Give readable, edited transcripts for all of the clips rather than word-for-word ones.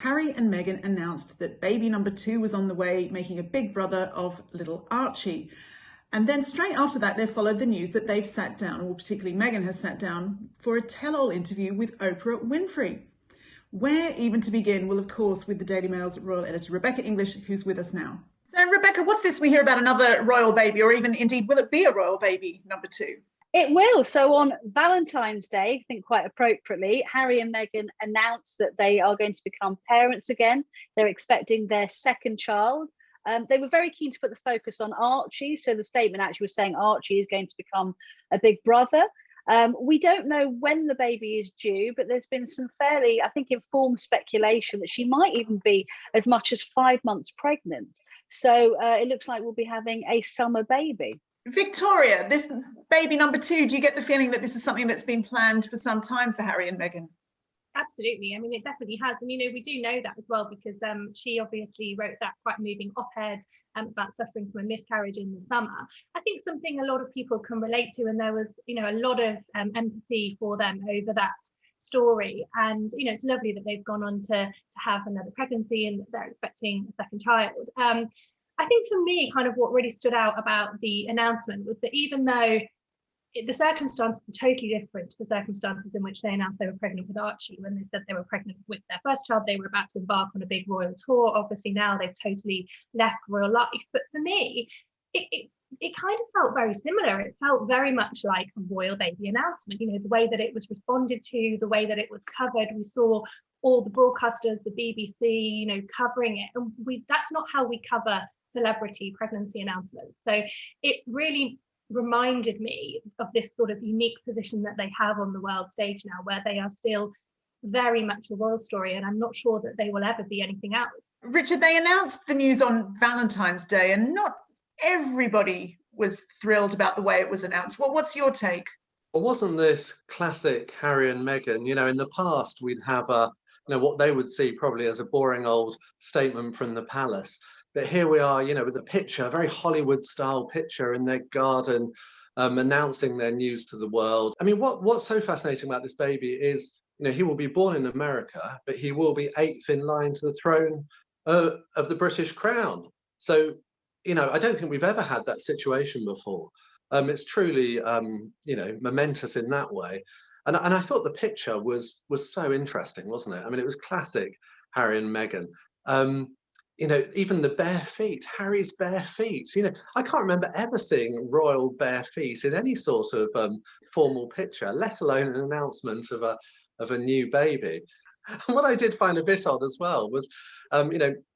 Harry and Meghan announced that baby number 2 was on the way, making a big brother of little Archie. And then straight after that, there followed the news that they've sat down, or particularly Meghan has sat down, for a tell-all interview with Oprah Winfrey. Where even to begin? Well, of course, with the Daily Mail's royal editor, Rebecca English, who's with us now. So, Rebecca, what's this we hear about another royal baby, or even indeed, will it be a royal baby number 2? It will. So on Valentine's Day, I think quite appropriately, Harry and Meghan announced that they are going to become parents again. They're expecting their second child. They were very keen to put the focus on Archie. So the statement actually was saying Archie is going to become a big brother. We don't know when the baby is due, but there's been some fairly, I think, informed speculation that she might even be as much as 5 months pregnant. So it looks like we'll be having a summer baby. Victoria, this baby number 2, do you get the feeling that this is something that's been planned for some time for Harry and Meghan? Absolutely. I mean, it definitely has. And, we do know that as well, because she obviously wrote that quite moving op-ed about suffering from a miscarriage in the summer. I think something a lot of people can relate to, and there was, a lot of empathy for them over that story. And, it's lovely that they've gone on to have another pregnancy and they're expecting a second child. I think for me, kind of what really stood out about the announcement was that even though the circumstances are totally different to the circumstances in which they announced they were pregnant with Archie, when they said they were pregnant with their first child, they were about to embark on a big royal tour. Obviously now they've totally left royal life. But for me, it kind of felt very similar. It felt very much like a royal baby announcement, the way that it was responded to, the way that it was covered. We saw all the broadcasters, the BBC, covering it. And that's not how we cover celebrity pregnancy announcements. So it really reminded me of this sort of unique position that they have on the world stage now, where they are still very much a royal story, and I'm not sure that they will ever be anything else. Richard, they announced the news on Valentine's Day, and not everybody was thrilled about the way it was announced. Well, what's your take? Well, wasn't this classic Harry and Meghan? In the past, we'd have what they would see probably as a boring old statement from the palace. But here we are, with a picture, a very Hollywood-style picture in their garden, announcing their news to the world. I mean, what's so fascinating about this baby is, he will be born in America, but he will be 8th in line to the throne of the British crown. So, I don't think we've ever had that situation before. It's truly, momentous in that way. And I thought the picture was so interesting, wasn't it? I mean, it was classic Harry and Meghan. Even the bare feet, Harry's bare feet. I can't remember ever seeing royal bare feet in any sort of formal picture, let alone an announcement of a new baby. And what I did find a bit odd as well was,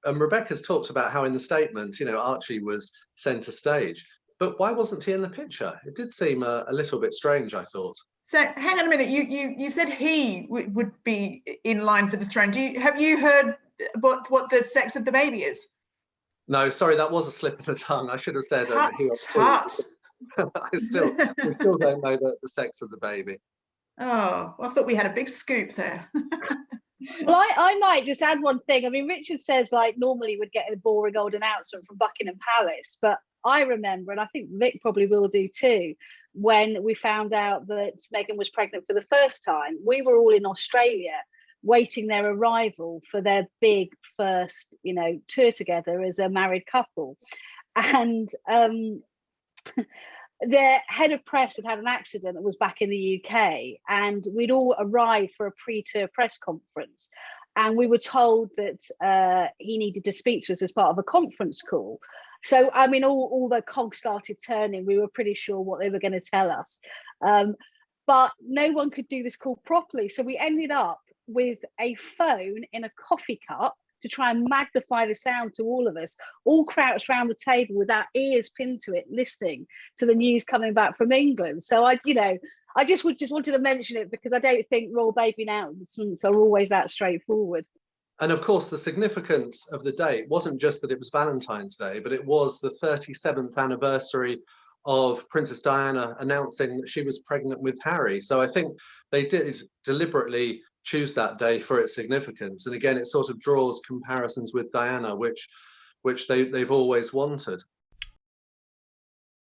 Rebecca's talked about how in the statement, Archie was centre stage. But why wasn't he in the picture? It did seem a little bit strange, I thought. So hang on a minute. You said he would be in line for the throne. Have you heard what the sex of the baby is? No, sorry, that was a slip of the tongue. I should have said tut. we still don't know the sex of the baby. Oh, I thought we had a big scoop there. Well, I might just add one thing. I mean, Richard says normally we'd get a boring old announcement from Buckingham Palace, but I remember, and I think Vic probably will do too, when we found out that Meghan was pregnant for the first time. We were all in Australia waiting their arrival for their big first, tour together as a married couple. And their head of press had an accident that was back in the UK, and we'd all arrived for a pre-tour press conference. And we were told that he needed to speak to us as part of a conference call. So, I mean, all the cogs started turning. We were pretty sure what they were going to tell us. But no one could do this call properly. So we ended up with a phone in a coffee cup to try and magnify the sound to all of us, all crouched around the table with our ears pinned to it, listening to the news coming back from England. So I just wanted to mention it, because I don't think royal baby announcements are always that straightforward. And of course, the significance of the date wasn't just that it was Valentine's Day, but it was the 37th anniversary of Princess Diana announcing that she was pregnant with Harry. So I think they did deliberately choose that day for its significance. And again, it sort of draws comparisons with Diana, which they've always wanted.